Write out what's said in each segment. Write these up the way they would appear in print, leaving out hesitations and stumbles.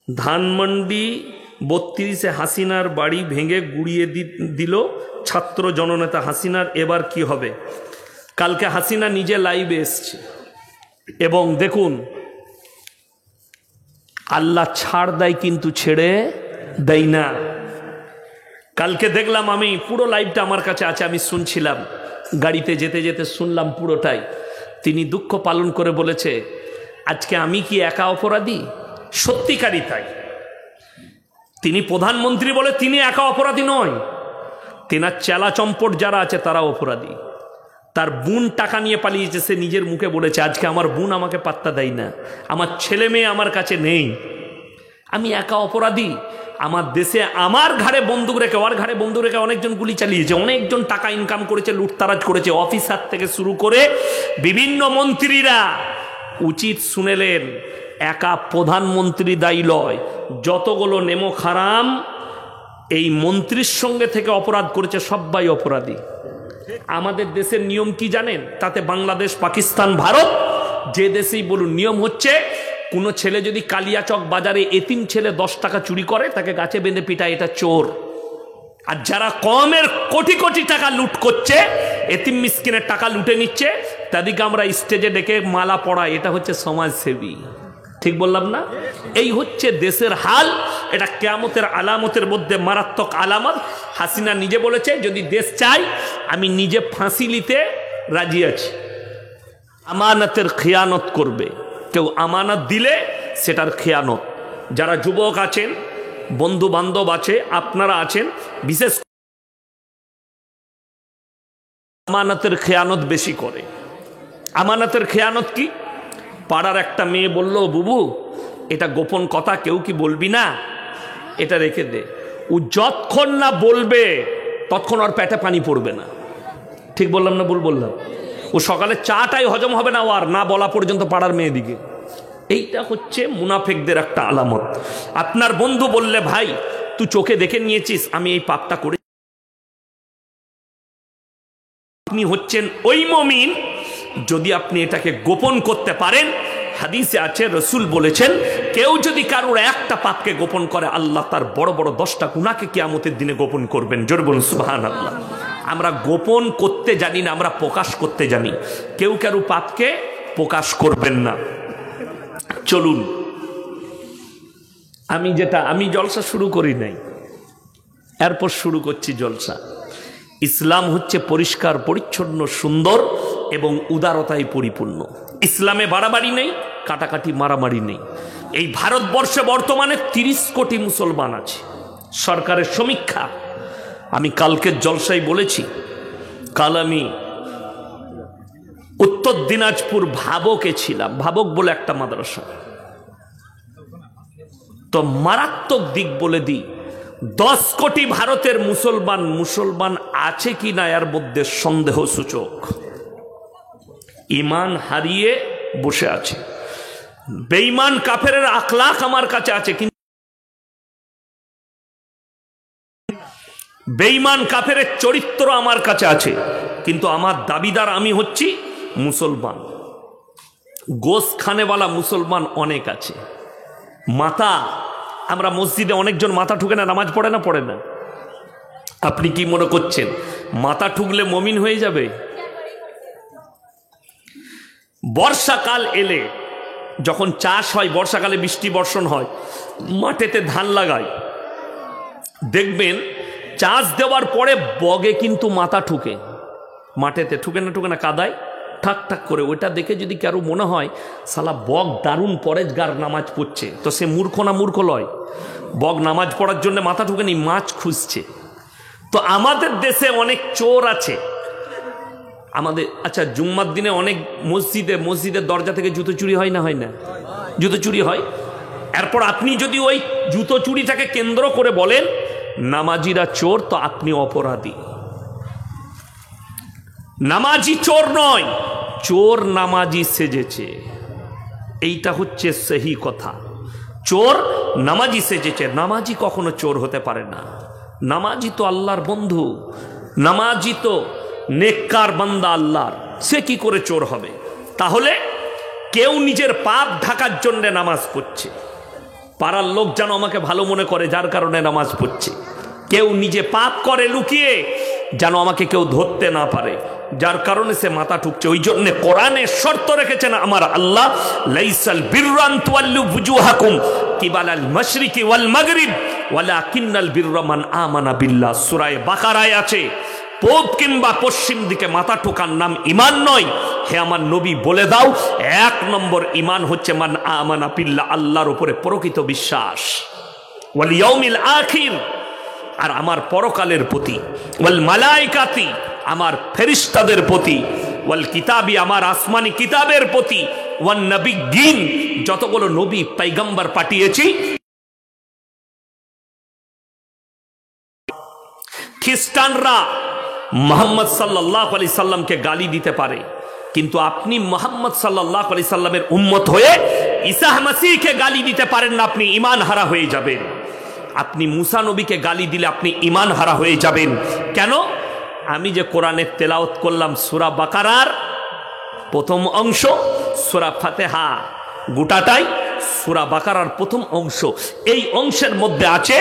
ধানমন্ডি 32-এ হাসিনার বাড়ি ভেঙে গুড়িয়ে দিল ছাত্র জননেতা হাসিনার, এবার কি হবে? কালকে হাসিনা নিজে লাইভে এসছে এবং দেখুন আল্লাহ ছাড় দেয় কিন্তু ছেড়ে দেয় না। কালকে দেখলাম, আমি পুরো লাইভটা আমার কাছে আছে, আমি শুনছিলাম গাড়িতে যেতে যেতে শুনলাম পুরোটাই। তিনি দুঃখ পালন করে বলেছে, আজকে আমি কি একা অপরাধী? সত্যিকারই তাই। তিনি প্রধানমন্ত্রী বলে তিনি একা অপরাধী নয়, তেনার চেলা চম্পট যারা আছে তারা অপরাধী। তার বোন টাকা নিয়ে পালিয়েছে, সে নিজের মুখে বলেছে আজকে আমার বোন আমাকে পাত্তা দেয় না, আমার ছেলে মেয়ে আমার কাছে নেই, আমি একা অপরাধী। আমার দেশে আমার ঘাড়ে বন্দুক রেখে, ওর ঘাড়ে বন্দুক রেখে অনেকজন গুলি চালিয়েছে, অনেকজন টাকা ইনকাম করেছে, লুটতারাজ করেছে, অফিসার থেকে শুরু করে বিভিন্ন মন্ত্রীরা। উচিত শুনেলেন, একা প্রধানমন্ত্রী দায়ী লয়, যতগুলো নেমো খারাম এই মন্ত্রীর সঙ্গে থেকে অপরাধ করেছে সবাই অপরাধী। আমাদের দেশের নিয়ম কি জানেন? তাতে বাংলাদেশ, পাকিস্তান, ভারত যে দেশেই বলুন, নিয়ম হচ্ছে কোনো ছেলে যদি কালিয়াচক বাজারে এতিম ছেলে 10 টাকা চুরি করে তাকে গাছে বেঁধে পিটায়, এটা চোর। আর যারা কমের কোটি কোটি টাকা লুট করছে, এতিম মিসকিনের টাকা লুটে নিচ্ছে, তাদেরকে আমরা স্টেজে ডেকে মালা পড়াই, এটা হচ্ছে সমাজসেবী। ঠিক বললাম না? এই হচ্ছে দেশের হাল। এটা কিয়ামতের আলামতের মধ্যে মারাত্মক আলামত। হাসিনা নিজে বলেছে, যদি দেশ চাই আমি নিজে ফাঁসি নিতে রাজি আছি। আমানতের খেয়ানত করবে কেউ, আমানত দিলে সেটার খেয়ানত। যারা যুবক আছেন, বন্ধু বান্ধব আছে, আপনারা আছেন, বিশেষ আমানতের খেয়ানত বেশি করে। আমানতের খেয়ানত কি? পাড়ার একটা মেয়ে বলল, বুবু এটা গোপন কথা, কেউ কি বলবি না, এটা রেখে দে। ও যতক্ষণ না বলবে ততক্ষণ ওর পেটে পানি পড়বে না। ঠিক বললাম না ভুল বললাম? ও সকালে চাটাই হজম হবে না ওর, না বলা পর্যন্ত পাড়ার মেয়েদিকে। এইটা হচ্ছে মুনাফিকদের একটা আলামত। আপনার বন্ধু বললে, ভাই তুই চোখে দেখে নিয়েছিস আমি এই পাপটা করে, আপনি হচ্ছেন ওই মুমিন যদি আপনি এটাকে গোপন করতে পারেন। হাদিসে আছে, রসুল বলেছেন, কেউ যদি কারোর একটা পাপকে গোপন করে, আল্লাহ তার বড় বড় 10টা গুনাহকে কিয়ামতের দিনে গোপন করবেন। জোরে বলুন সুবহানাল্লাহ। আমরা গোপন করতে জানি না, আমরা প্রকাশ করতে জানি। কেউ কারো পাপকে প্রকাশ করবেন না। চলুন, আমি জলসা শুরু করি নাই, এরপর শুরু করছি জলসা। ইসলাম হচ্ছে পরিষ্কার পরিচ্ছন্ন, সুন্দর এবং উদারতায় পরিপূর্ণ। ইসলামে বাড়াবাড়ি নেই, কাটাকাটি মারামারি নেই। এই ভারতবর্ষে বর্তমানে 30 কোটি মুসলমান আছে। সরকারের সমীক্ষা, আমি কালকের জলসায় বলেছি, কাল আমি উত্তর দিনাজপুর ভাবকে ছিলাম, ভাবক বলে একটা মাদ্রাসা। তো মারাত্মক দিক বলে দিই, 10 কোটি ভারতের মুসলমান আছে কি না এর মধ্যে সন্দেহ সূচক। ঈমান হারিয়ে বসে আছে। বেঈমান কাফেরের আখলাক আমার কাছে আছে, কিন্তু বেঈমান কাফেরের চরিত্র আমার কাছে আছে, কিন্তু আমার দাবিদার আমি হচ্ছি মুসলমান। গোশ খানেওয়ালা মুসলমান অনেক আছে। মাথা, আমরা মসজিদে অনেকজন মাথা ঠুকে না, নামাজ পড়ে না? পড়ে না। আপনি কি মনে করছেন মাথা ঠুকলে মুমিন হয়ে যাবে? বর্ষাকাল এলে যখন চাষ হয়, বর্ষাকালে বৃষ্টি বর্ষণ হয়, মাঠেতে ধান লাগায়, দেখবেন চাষ দেওয়ার পরে বগে কিন্তু মাথা ঠুকে, মাঠেতে ঠুকে না কাদায় ঠাক ঠাক করে। ওইটা দেখে যদি কারো মনে হয় সালা বগ দারুণ পরেজগার নামাজ পড়ছে, তো সে মূর্খ না মূর্খ লয়? বগ নামাজ পড়ার জন্য মাথা ঠুকে নি, মাছ খুঁজছে। তো আমাদের দেশে অনেক চোর আছে আমাদের। আচ্ছা, জুম্মার দিনে অনেক মসজিদের দরজা থেকে জুতো চুরি হয় না? হয় না? জুতো চুরি হয়। এরপর আপনি যদি ওই জুতো চুরিটাকে কেন্দ্র করে বলেন নামাজিরা চোর, তো আপনি অপরাধী। নামাজি চোর নয়, চোর নামাজি সেজেছে। এইটা হচ্ছে সহি কথা। চোর নামাজি সেজেছে, নামাজি কখনো চোর হতে পারে না। নামাজি তো আল্লাহর বন্ধু, নামাজি তো নেককার বান্দা আল্লাহর, সে কি করে চোর হবে? তাহলে কেউ নিজের পাপ ঢাকার জন্য নামাজ পড়ছে, পাড়ার লোক যেন আমাকে ভালো মনে করে, যার কারণে নামাজ পড়ছে। কেউ নিজে পাপ করে লুকিয়ে, যেন আমাকে কেউ ধরতে না পারে, যার কারণে সে মাথা ঠুকছে। ওই জন্য কোরআনে শর্ত রেখেছেন আমার আল্লাহ, লাইসাল বিররান তুয়াল্লু বুজুহাকুম কিবালাল মাশরিকি ওয়াল মাগরিব ওয়ালাকিন্নাল বিররা মান আমানা বিল্লাহ। সূরা বাকারায় আছে, পূব কিংবা পশ্চিম দিকে মাথা ঠোকার নাম ঈমান নয়। হে আমার নবী বলে দাও, 1 নম্বর ঈমান হচ্ছে মান আমানা বিল্লাহ, আল্লাহর উপরে প্রকৃত বিশ্বাস, ওয়াল ইয়াউমিল আখির, আর আমার পরকালের প্রতি, ওয়াল মালাইকাতি, আমার ফেরেশতাদের প্রতি, ওয়াল কিতাবি, আমার আসমানি কিতাবের প্রতি, ওয়ান নবিয়্যিন, যতগুলো নবী পয়গম্বর পাঠিয়েছি। খ্রিস্টানরা মুহাম্মদ সাল্লাল্লাহু আলাইহি সাল্লামকে গালি দিতে পারে, কিন্তু আপনি মুহাম্মদ সাল্লাল্লাহু আলাইহি সাল্লামের উম্মত হয়ে ঈসা মসিহকে গালি দিতে পারেন না, আপনি ঈমান হারা হয়ে যাবেন। আপনি মুসা নবীকে গালি দিলে আপনি ঈমান হারা হয়ে যাবেন। কেন? আমি যে কোরআনের তেলাওয়াত করলাম সূরা বাকারার প্রথম অংশ, সূরা ফাতিহা গোটাটাই, সূরা বাকারার প্রথম অংশ, এই অংশের মধ্যে আছে,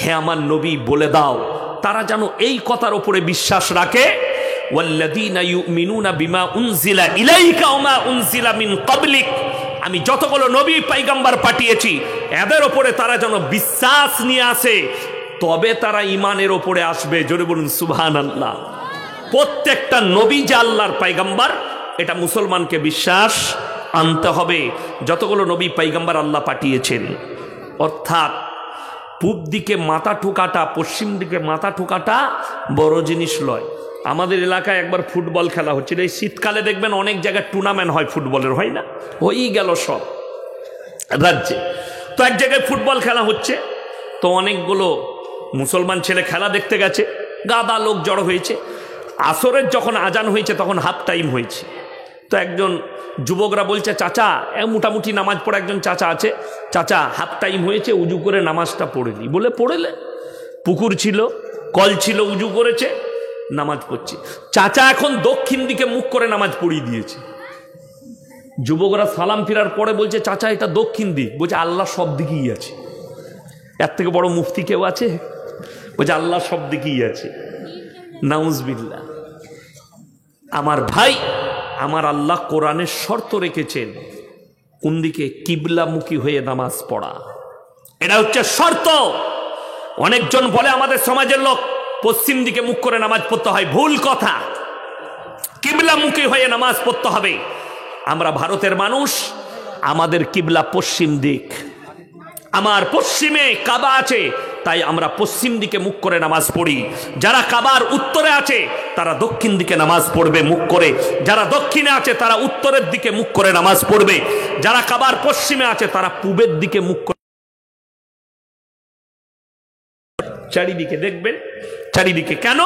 হে আমার নবী বলে দাও, তারা যেন এই কথার উপরে বিশ্বাস রাখে, ওয়াল্লাযীনা ইউমিনুনা বিমা উনজিলা ইলাইকা ওয়া মা উনজিলা মিন ক্বাবলিক, আমি যতগুলো নবী পয়গম্বর পাঠিয়েছি এদের উপরে তারা যেন বিশ্বাস নিয়ে আসে, তবে তারা ঈমানের উপরে আসবে। জোরে বলুন সুবহানাল্লাহ। প্রত্যেকটা নবী যে আল্লাহর পয়গম্বর, এটা মুসলমানকে বিশ্বাস আনতে হবে। যতগুলো নবী পয়গম্বর আল্লাহ পাঠিয়েছেন, অর্থাৎ পূব দিকে মাথা ঠোকাটা, পশ্চিম দিকে মাথা ঠোকাটা বড় জিনিস নয়। আমাদের এলাকায় একবার ফুটবল খেলা হচ্ছিল, এই শীতকালে দেখবেন অনেক জায়গায় টুর্নামেন্ট হয় ফুটবলের, হয় না? হয়েই গেল সব রাজ্যে। তো এক জায়গায় ফুটবল খেলা হচ্ছে, তো অনেকগুলো মুসলমান ছেলে খেলা দেখতে গেছে, গাদা লোক জড়ো হয়েছে। আসরের যখন আজান হয়েছে তখন হাফ টাইম হয়েছে, তো একজন যুবকরা বলছে, চাচা, মোটামুটি নামাজ পড়া একজন চাচা আছে, চাচা হাফ টাইম হয়েছে, উজু করে নামাজটা পড়েলি। বলে পড়েলে, পুকুর ছিল, কল ছিল, উজু করেছে, নামাজ পড়ছে। চাচা এখন দক্ষিণ দিকে মুখ করে নামাজ পড়িয়ে দিয়েছে। যুবকরা সালাম ফিরার পরে বলছে, চাচা এটা দক্ষিণ দিক। বলছে আল্লাহ সব দিকেই আছে। এর থেকে বড় মুফতি কেউ আছে? বলছে আল্লাহ সব দিকেই আছে। নাউজুবিল্লাহ। আমার ভাই, আমার আল্লাহ কোরআনের শর্ত রেখেছেন, কোন দিকে? কিবলামুখী হয়ে নামাজ পড়া, এটা হচ্ছে শর্ত। অনেকজন বলে আমাদের সমাজের লোক পশ্চিম দিকে মুখ করে নামাজ পড়তে হয়, ভুল কথা। কিবলামুখী হয়ে নামাজ পড়তে হবে। আমরা ভারতের মানুষ, আমাদের কিবলা পশ্চিম দিক, আমার পশ্চিমে কাবা আছে, তাই আমরা পশ্চিম দিকে মুখ করে নামাজ পড়ি। যারা কাবার উত্তরে আছে তারা দক্ষিণ দিকে নামাজ পড়বে মুখ করে, যারা দক্ষিণে আছে তারা উত্তরের দিকে মুখ করে নামাজ পড়বে, যারা কাবার পশ্চিমে আছে তারা পূবের দিকে মুখ করে। চারিদিকে দেখবেন, চারিদিকে। কেন?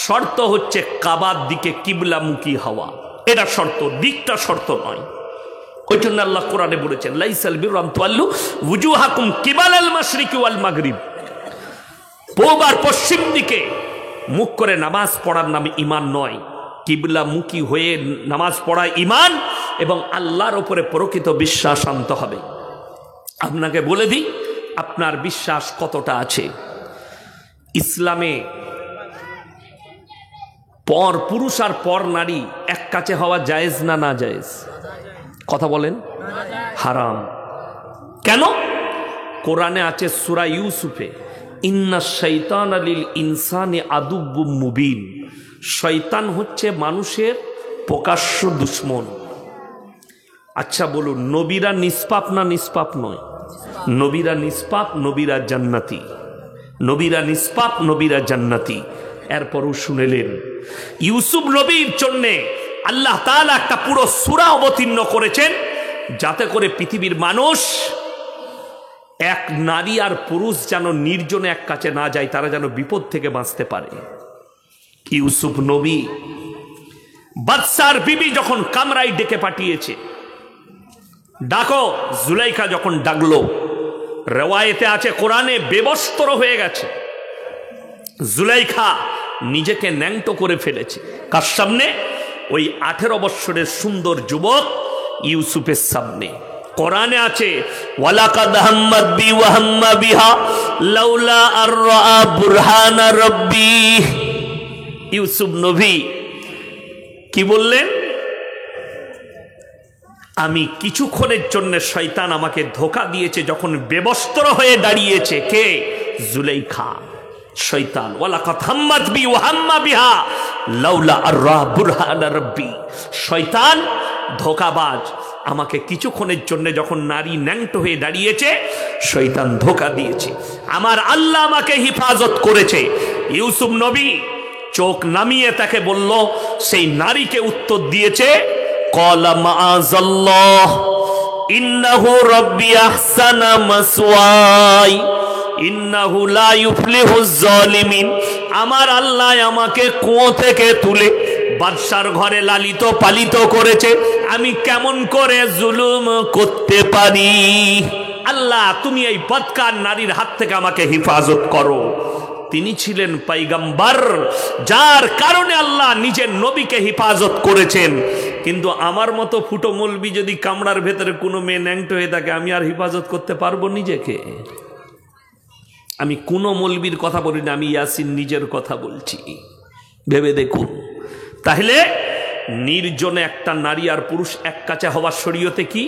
শর্ত হচ্ছে কাবার দিকে কিবলামুখী হওয়া, এটা শর্ত, দিকটা শর্ত নয়। ওই জন্য আল্লাহ কোরআনে বলেছেন, লাইসাল বিররা আন তুওয়াল্লু ওয়ুজুহাকুম কিবালাল মাশরিকি ওয়াল মাগরিব, পূব আর পশ্চিম দিকে মুখ করে নামাজ পড়ার নাম ঈমান নয়। কিবলামুখী হয়ে নামাজ পড়া ঈমান, এবং আল্লাহর উপরে প্রকৃত বিশ্বাস আনতে হবে। আপনাকে বলে দিই, আপনার বিশ্বাস কতটা আছে। ইসলামে পর পুরুষ আর পর নারী এক কাছে হওয়া জায়েজ না না জায়েজ? কথা বলেন। হারাম। কেন? কোরআনে আছে সূরা ইউসুফে, ইন্না শাইতানা লিল ইনসানি আদুব্বুম মুবিন, শয়তান হচ্ছে মানুষের প্রকাশ্য দুশ্মন। আচ্ছা বলুন, নবীরা নিষ্পাপ না নিষ্পাপ নয়? নবীরা নিষ্পাপ, নবীরা জান্নাতি। নবীরা নিষ্পাপ, নবীরা জান্নাতি। এরপরও শুনেলেন, ইউসুফ নবীর জন্যে আল্লাহ তাআলা একটা পুরো সূরা অবতীর্ণ করেছেন, যাতে করে পৃথিবীর মানুষ, এক নারী আর পুরুষ যেন নির্জনে এক কাছে না যায়, তারা যেন বিপদ থেকে বাঁচতে পারে। ইউসুফ নবী বাদশার বিবি যখন কামরায় ডেকে পাঠিয়েছে, ডাকো, জুলাইখা যখন ডাকলো, রেওয়ায়েতে আছে কোরআনে বেবস্ত্র হয়ে গেছে। জুলাইখা নিজেকে ন্যাংটো করে ফেলেছে। কার সামনে? ওই 18 বৎসরের সুন্দর যুবক ইউসুফের সামনে। কোরআনে আছে ওয়ালাকাদ হাম্মাত বি ওয়া হাম্মা বিহা লাউলা আর রাআ বুরহানা রাব্বি। ইউসুফ নবী কি বললেন? আমি কিছুক্ষণের জন্য শয়তান আমাকে ধোঁকা দিয়েছে যখন বেবস্ত্র হয়ে দাঁড়িয়েছে। কে? জুলাইখা, শয়তান। ওয়ালাকাদ হাম্মাত বি ওয়া হাম্মা বিহা লাউলা আর রাআ বুরহানা রাব্বি। শয়তান ধোঁকাবাজ, আমাকে কিছুক্ষণের জন্য যখন নারী ন্যাংটো হয়ে দাঁড়িয়েছে শয়তান ধোঁকা দিয়েছে, আমার আল্লাহ আমাকে হিফাজত করেছে। ইউসুফ নবী চোখ নামিয়ে তাকে বলল, সেই নারীকে উত্তর দিয়েছে ক্বালা মাআযাল্লাহ ইন্নাহু রাব্বি আহসানা মাসওয়াই ইন্নাহু লা ইউফলিহুজ জালিমিন। আমার আল্লাহ আমাকে কুয়ো থেকে তুলে বাদশার ঘরে লালিত পালিত করেছে, আমি কেমন করে জুলুম করতে পারি? আল্লাহ তুমি এই বদকার নারীর হাত থেকে আমাকে হেফাজত করো। তিনি ছিলেন পয়গম্বর, যার কারণে আল্লাহ নিজের নবীকে হেফাজত করেছেন। কিন্তু আমার মতো ফুটো মৌলবি যদি কামড়ার ভেতরে কোনো মেয়ে ন্যাংটো হয়ে থাকে, আমি আর হেফাজত করতে পারবো নিজেকে? আমি কোনো মৌলবির কথা বলি না, আমি ইয়াসিন নিজের কথা বলছি। ভেবে দেখুন, তাহলে নির্জনে একটা নারী আর পুরুষ এক কাছে হওয়ার শরীয়তে কি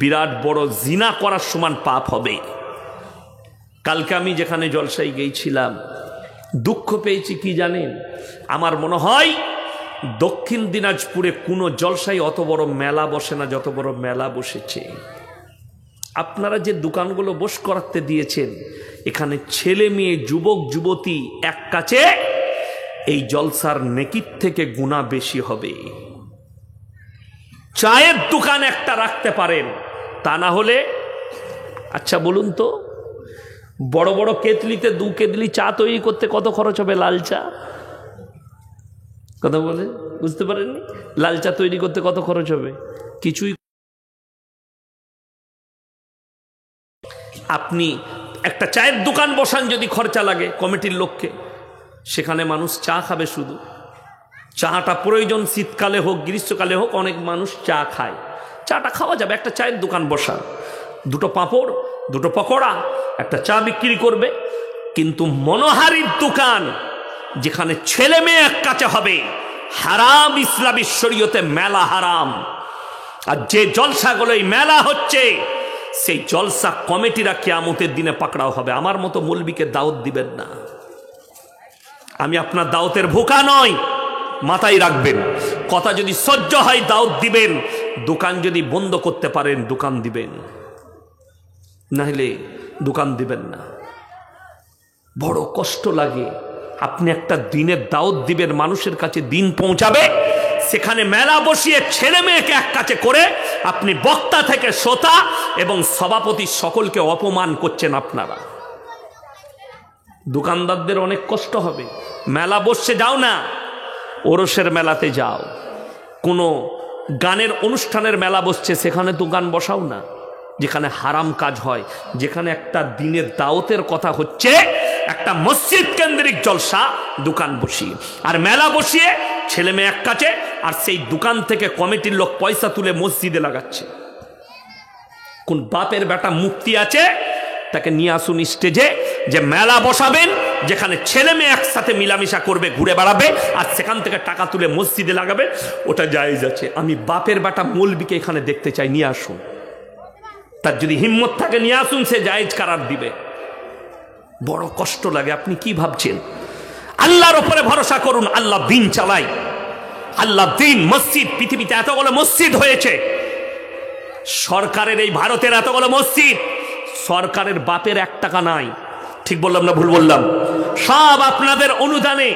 বিরাট বড় জিনা করার সমান পাপ হবে। কালকে আমি যেখানে জলসায় গিয়েছিলাম, দুঃখ পেয়েছি কি জানেন? আমার মনে হয় দক্ষিণ দিনাজপুরে কোনো জলসায় অত বড় মেলা বসে না যত বড় মেলা বসেছে। আপনারা যে দোকানগুলো বস করাতে দিয়েছেন, এখানে ছেলে মেয়ে যুবক যুবতী এক কাছে, এই জলসার নেকির থেকে গুনাহ বেশি হবে। চায়ের দোকান একটা রাখতে পারেন, তা না হলে আচ্ছা বলুন তো, বড় বড় কেতলিতে 2 কেতলি চা তৈরি করতে কত খরচ হবে? লাল চা কথা বলে বুঝতে পারেননি? লাল চা তৈরি করতে কত খরচ হবে? কিছুই। আপনি একটা চায়ের দোকান বসান, যদি খরচা লাগে কমিটির লোককে, সেখানে মানুষ চা খাবে। শুধু চাটা প্রয়োজন, শীতকালে হোক গ্রীষ্মকালে হোক, অনেক মানুষ চা খায়, চাটা খাওয়া যাবে। একটা চায়ের দোকান বসান, 2টো পাঁপড় 2টো পকোড়া, একটা চা বিক্রি করবে। কিন্তু মনোহারীর দোকান, যেখানে ছেলে মেয়ে এক কাছে হবে, হারাম। ইসলামী শরীয়তে মেলা হারাম। আর যে জলসাগুলো এই মেলা হচ্ছে, সেই জলসা কমিটিরা কিয়ামতের দিনে পাকড়াও হবে। আমার মতো মৌলবীকে দাওয়াত দিবেন না। আমি আপনার দাওয়াতের ভোকা নয়, মাথায় রাখবেন। কথা যদি সহ্য হয় দাওয়াত দিবেন, দোকান যদি বন্ধ করতে পারেন দোকান দিবেন, নাহলে দোকান দিবেন না। বড় কষ্ট লাগে। আপনি একটা দিনের দাওয়াত দিবেন, মানুষের কাছে দিন পৌঁছাবে, সেখানে মেলা বসিয়ে ছেলে মেয়েকে এক কাছে করে আপনি বক্তা থেকে শ্রোতা এবং সভাপতি সকলকে অপমান করছেন। আপনারা দোকানদারদের অনেক কষ্ট হবে। মেলা বসছে, যাও না, ওরসের মেলাতে যাও। কোনো গানের অনুষ্ঠানের মেলা বসছে, সেখানে দোকান বসাও না। যেখানে হারাম কাজ হয়, যেখানে একটা দিনের দাওয়াতের কথা হচ্ছে, একটা মসজিদ কেন্দ্রিক জলসা, দোকান বসিয়ে আর মেলা বসিয়ে ছেলে মেয়ে এক কাছে, আর সেই দোকান থেকে কমিটির লোক পয়সা তুলে মসজিদে লাগাচ্ছে। কোন বাপের বেটা মুক্তি আছে, তাকে নিয়ে আসুন স্টেজে, যে মেলা বসাবেন যেখানে ছেলে মেয়ে একসাথে মিলামিশা করবে, ঘুরে বেড়াবে, আর সেখান থেকে টাকা তুলে মসজিদে লাগাবে, ওটা জায়েজ আছে। আমি বাপের বেটা মৌলবীকে এখানে দেখতে চাই, নিয়ে আসুন। তার যদি হিম্মত থাকে নিয়ে আসুন, সে জায়েজ কারার দিবে। বড় কষ্ট লাগে। আপনি কি ভাবছেন? আল্লাহর উপরে ভরসা করুন, আল্লাহ দিন চালাই। আল্লাহ দিন, মসজিদ, পৃথিবীতে এতগুলো মসজিদ হয়েছে, সরকারের এই ভারতের এতগুলো মসজিদ, সরকারের বাপের 1 টাকা নাই। ঠিক বললাম না ভুল বললাম? সব আপনাদের অনুদানে।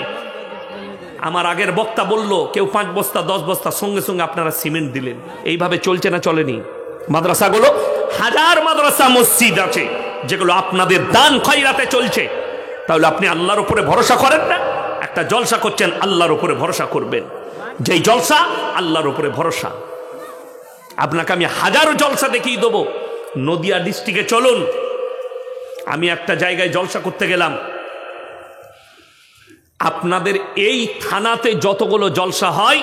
আমার আগের বক্তা বলল, কেউ 5 বস্তা 10 বস্তা, সঙ্গে সঙ্গে আপনারা সিমেন্ট দিলেন। এইভাবে চলছে না চলেনি? মাদ্রাসাগুলো, হাজার মাদ্রাসা মসজিদ আছে যেগুলো আপনাদের দান খয়রাতে চলছে। তাহলে আপনি আল্লাহর উপরে ভরসা করেন না? একটা জলসা করছেন, আল্লাহর উপরে ভরসা করবেন। যেই জলসা আল্লাহর উপরে ভরসা। আপনাকে আমি হাজারো জলসা দেখিয়ে দেবো। নদিয়া ডিস্ট্রিক্টে চলুন, আমি একটা জায়গায় জলসা করতে গেলাম, আপনাদের এই থানাতে যতগুলো জলসা হয়,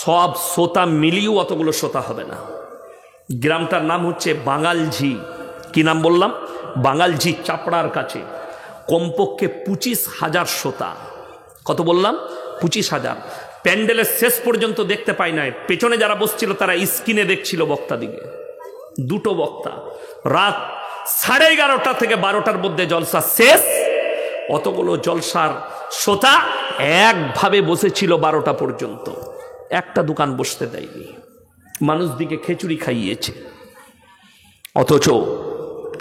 সব শ্রোতা মিলিয়েও অতগুলো শ্রোতা হবে না। গ্রামটার নাম হচ্ছে বাঙালঝি। কি নাম বললাম? বাঙালঝি, চাপড়ার কাছে। কমপক্ষে 25,000 শ্রোতা। কত বললাম? 25,000। প্যান্ডেলের শেষ পর্যন্ত দেখতে পাই নাই, পেছনে যারা বসছিল তারা স্ক্রিনে দেখছিল বক্তা দিকে। দুটো বক্তা, রাত 11:30 থেকে 12টার মধ্যে জলসা শেষ। অতগুলো জলসার শ্রোতা একভাবে বসেছিল 12টা পর্যন্ত, একটা দোকান বসতে দেয়নি, মানুষ দিকে খিচুড়ি খাইয়েছে। অথচ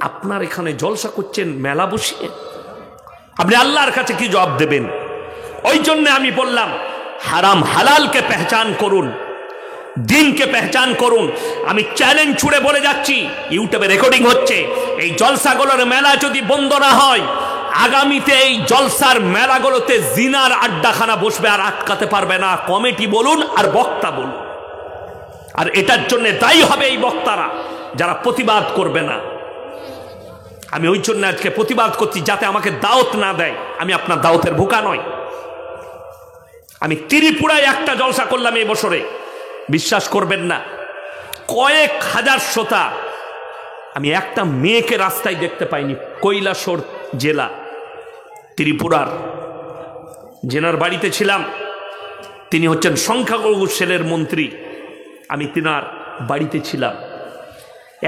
আপনার এখানে জলসা করছেন মেলা বসিয়ে, আপনি আল্লাহর কাছে কি জবাব দেবেন? ওই জন্য আমি বললাম হারাম হালালকে পেহচান করুন, দিনকে পেহচান করুন। আমি চ্যালেঞ্জ ছুড়ে বলে যাচ্ছি, ইউটিউবে রেকর্ডিং হচ্ছে, এই জলসাগুলোর মেলা যদি বন্ধ না হয়, আগামীতে এই জলসার মেলাগুলোতে জিনার আড্ডাখানা বসবে, আর আটকাতে পারবে না কমিটি বলুন আর বক্তা বলুন। আর এটার জন্য দায়ী হবে এই বক্তারা যারা প্রতিবাদ করবে না। আমি ওই জন্য আজকে প্রতিবাদ করছি, যাতে আমাকে দাওয়াত না দেয়। আমি আপনার দাওয়াতের ভুকা নয়। আমি ত্রিপুরায় একটা জলসা করলাম এই বছরে, বিশ্বাস করবেন না, কয়েক হাজার শ্রোতা। আমি একটা মেয়েকে রাস্তায় দেখতে পাইনি। কৈলাসহর জেলা, ত্রিপুরার, জেনার বাড়িতে ছিলাম। তিনি হচ্ছেন সংখ্যালঘু সেলের মন্ত্রী। আমি তিনার বাড়িতে ছিলাম,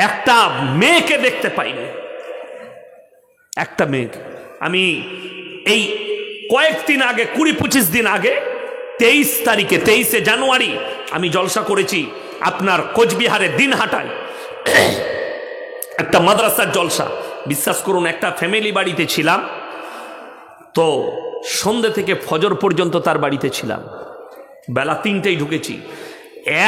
একটা মেয়েকে দেখতে পাইনি, একটা মেয়েকে। আমি এই কয়েকদিন আগে, 20-25 দিন আগে, 23 তারিখে, 23শে জানুয়ারি আমি জলসা করেছি আপনার কোচবিহারের দিনহাটায়, একটা মাদ্রাসার জলসা। বিশ্বাস করুন, একটা ফ্যামিলি বাড়িতে ছিলাম তো, সন্ধ্যে থেকে ফজর পর্যন্ত তার বাড়িতে ছিলাম। বেলা 3টেই ঢুকেছি,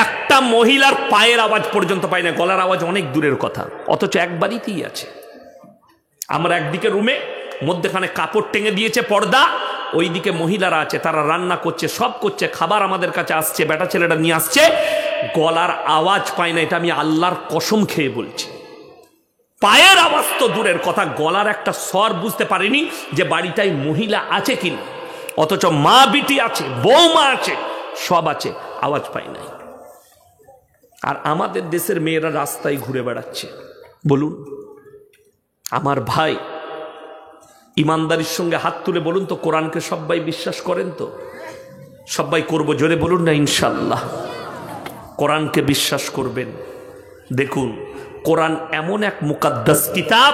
একটা মহিলার পায়ের আওয়াজ পর্যন্ত পাই না, গলার আওয়াজ অনেক দূরের কথা, অথচ এক বাড়িতেই আছে। আমরা একদিকে রুমে, মধ্যেখানে কাপড় টেঙে দিয়েছে পর্দা, ওইদিকে মহিলারা আছে, তারা রান্না করছে, সব করছে, খাবার আমাদের কাছে আসছে, বেটা ছেলেটা নিয়ে আসছে, গলার আওয়াজ পাই না। এটা আমি আল্লাহর কসম খেয়ে বলছি। পায়ের আওয়াজ তো দূরের কথা, গলার একটা স্বর বুঝতে পারিনি যে বাড়িটায় মহিলা আছে কিনা। অথচ মা বিটি আছে, বৌমা আছে, সব আছে, আওয়াজ পাই নাই। আর আমাদের দেশের মেয়েরা রাস্তায় ঘুরে বেড়াচ্ছে। বলুন আমার ভাই, ইমানদারির সঙ্গে হাত তুলে বলুন তো, কোরআনকে সবাই বিশ্বাস করেন তো? সবাই করবো, জোরে বলুন না ইনশাল্লাহ। কোরআনকে বিশ্বাস করবেন। দেখুন, কোরআন এমন এক মুকাদ্দাস কিতাব,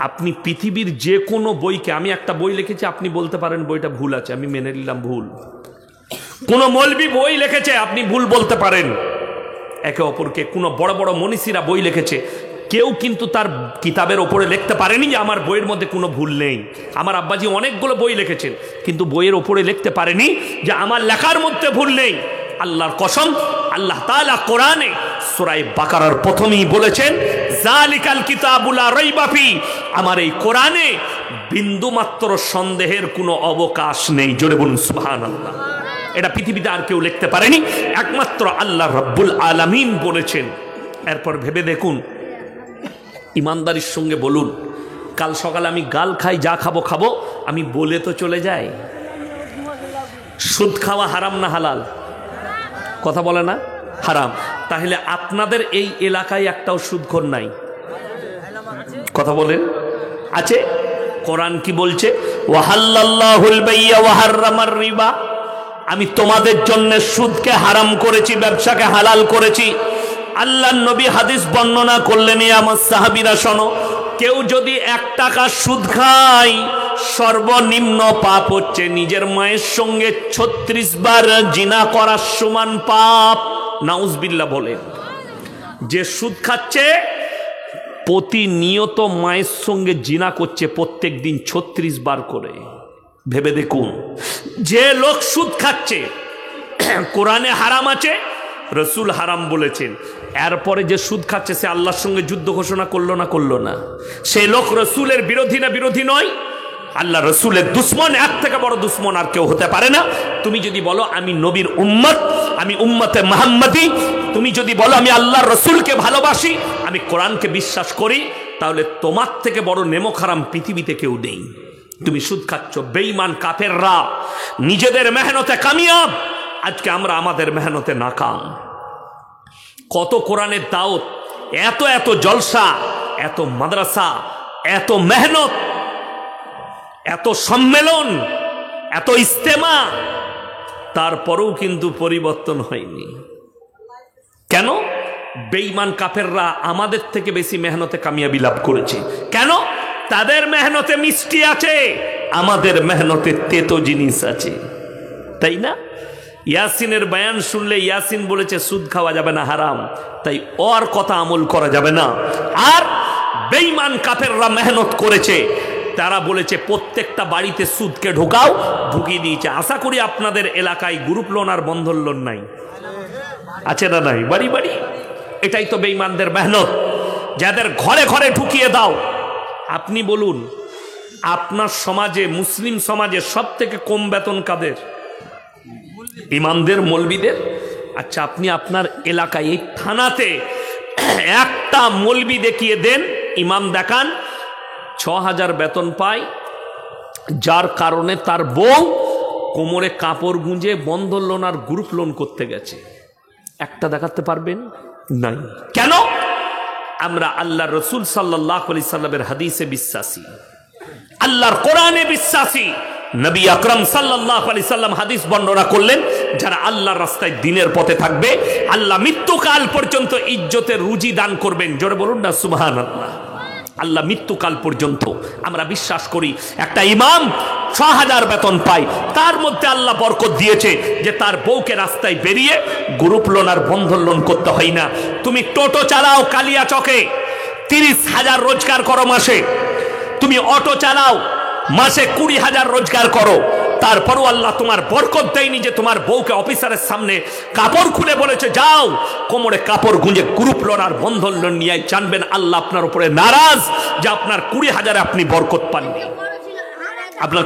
আপনি পৃথিবীর যে কোনো বইকে, আমি একটা বই লিখেছি, আপনি বলতে পারেন বইটা ভুল আছে, আমি মেনে নিলাম ভুল। কোন মৌলবি বই লিখেছে, আপনি ভুল বলতে পারেন। একে অপরকে, কোন বড় বড় মনীষীরা বই লিখেছে, কেউ কিন্তু তার কিতাবের ওপরে লিখতে পারেনি যে আমার বইয়ের মধ্যে কোনো ভুল নেই। আমার আব্বাজি অনেকগুলো বই লিখেছেন, কিন্তু বইয়ের ওপরে লিখতে পারেনি যে আমার লেখার মধ্যে ভুল নেই। আল্লাহর কসম, আল্লাহ তাআলা কোরআনে সূরা বাকারার প্রথমেই বলেছেন, যালিকাল কিতাবুল লা রাইবা ফি, আমার এই কোরআনে বিন্দুমাত্র সন্দেহের কোনো অবকাশ নেই। জোরে বলুন সুবহানাল্লাহ। এটা পৃথিবীতে আর কেউ লিখতে পারেনি, একমাত্র আল্লাহ রাব্বুল আলামিন বলেছেন। এরপর ভেবে দেখুন, ইমানদারির সঙ্গে বলুন, কাল সকালে আমি গাল খাই, যা খাবো খাবো, আমি বলে তো চলে যাই। সুদ খাওয়া হারাম না হালাল? কথা বলে না হারাম। তাহলে আপনাদের এই এলাকায় একটাও সুদখোর নাই? কথা বলেন, আছে? কোরআন কি বলছে? ওয়াহাল্লাল্লাহুল বাইয়া ওয়া হাররামার রিবা, আমি তোমাদের জন্য সুদকে হারাম করেছি, ব্যবসাকে হালাল করেছি। আল্লাহর নবী হাদিস বর্ণনা করলেন, আমার সাহাবীরা শোনো, কেউ যদি 1 টাকা সুদ খায়, সর্বনিম্ন পাপ হচ্ছে নিজের মায়ের সঙ্গে 36 বার জিনা করার সমান পাপ। নাউজুবিল্লাহ বলেন। যে সুদ খাচ্ছে, প্রতিনিয়ত মায়ের সঙ্গে জিনা করছে, প্রত্যেক দিন 36 বার করে। ভেবে দেখুন, যে লোক সুদ খাচ্ছে, কোরআনে হারাম আছে, রসুল হারাম বলেছেন, এরপরে যে সুদ খাচ্ছে সে আল্লাহর সঙ্গে যুদ্ধ ঘোষণা করলো না? করলো না? সেই লোক রসুলের বিরোধী না বিরোধী নয়? আল্লাহ রসুলের দুশ্মন, এর থেকে বড় দুশ্মন আর কেউ হতে পারে না। তুমি যদি বলো আমি নবীর উম্মত, আমি উম্মতে মুহাম্মাদি, তুমি যদি বলো আমি আল্লাহর রসুলকে ভালোবাসি, আমি কোরআনকে বিশ্বাস করি, তাহলে তোমার থেকে বড় নেমক হারাম পৃথিবীতে কেউ নেই। তুমি সুদ খাচ্ছ। বেঈমান কাফেররা নিজেদের মেহনতে কামিয়াব, আজকে আমরা আমাদের মেহনতে নাকাম। কত কোরআনের দাওয়াত, এত এত জলসা, এত মাদ্রাসা, এত মেহনত, এত সম্মেলন, এত ইস্তেমা, তারপরেও কিন্তু পরিবর্তন হয়নি। কেন? বেঈমান কাফেররা আমাদের থেকে বেশি মেহনতে কামিয়াবি লাভ করেছে। কেন? তাদের মেহনতে মিষ্টি আছে, আমাদের মেহনতে তেতো জিনিস আছে, তাই না? ইয়াসিনের বয়ান শুনলে ইয়াসিন বলেছে সুদ খাওয়া যাবে না, হারাম, তাই ওর কথা আমল করা যাবে না। আর বেঈমান কাফেররা মেহনত করেছে, তারা বলেছে প্রত্যেকটা বাড়িতে সুদকে ঢোকাও, ঢুকিয়ে দিয়েছে। আশা করি আপনাদের এলাকায় গ্রুপ লোন আর বন্ধন লোন নাই, আছে না নাই? বাড়ি বাড়ি। এটাই তো বেঈমানদের মেহনত, যাদের ঘরে ঘরে ঢুকিয়ে দাও। আপনি বলুন, আপনার সমাজে, মুসলিম সমাজে সব থেকে কম বেতন কাদের? ইমামদের, মৌলবীদের। আচ্ছা, আপনি আপনার এলাকায় এই থানাতে একটা মৌলবী দেখিয়ে দেন, ইমাম দেখান, ৬,০০০ বেতন পায়, যার কারণে তার বউ কোমরে কাপড় গুঁজে বন্ধন লোন আর গ্রুপ লোন করতে গেছে। একটা দেখাতে পারবেন? নাই। কেন? আমরা আল্লাহ রসুল সাল্লাল্লাহু আলাইহি সাল্লামের হাদিসে বিশ্বাসী, আল্লাহর কোরআনে বিশ্বাসী। নবী আকরাম সাল্লাল্লাহু আলাইহি সাল্লাম হাদিস বর্ণনা করলেন, যারা আল্লাহর রাস্তায় দ্বীনের পথে থাকবে, আল্লাহ মৃত্যুকাল পর্যন্ত ইজ্জতের রুজি দান করবেন। জোরে বলুন না সুবহানাল্লাহ। আল্লাহ মৃত্যুকাল পর্যন্ত। আমরা বিশ্বাস করি একটা ইমাম ৬,০০০ বেতন পায়, তার মধ্যে আল্লাহ বরকত দিয়েছে যে তার বউকে রাস্তায় বেরিয়ে গ্রুপ লোন আর বন্ধন লোন করতে হয় না। তুমি টোটো চালাও কালিয়া চকে, ৩০,০০০ রোজগার করো মাসে। তুমি অটো চালাও, মাসে ২০,০০০ রোজগার করো, তারপরও আল্লাহ তোমার বরকত দেয়নি যে তোমার বউকে অফিসারের সামনে কাপড় খুলে বলেছে যাও কোমরে কাপড় গুঁজে গ্রুপ লোন আর বন্ধন লোন নিয়ে। জানবেন আল্লাহ আপনার উপরে নারাজ যে আপনার ২০,০০০ আপনি বরকত পাননি। আপনার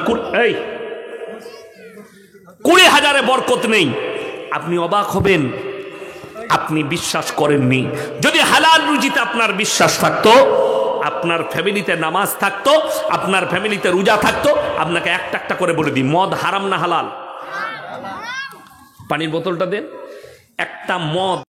২০,০০০ বরকত নেই। আপনি অবাক হবেন, আপনি বিশ্বাস করেননি। যদি হালাল রুজিতে আপনার বিশ্বাস থাকতো, আপনার ফ্যামিলিতে নামাজ থাকতো, আপনার ফ্যামিলিতে রোজা থাকতো, আপনাকে একটা একটা করে বলে দিই, মদ হারাম না হালাল? পানির বোতলটা দেন। একটা মদ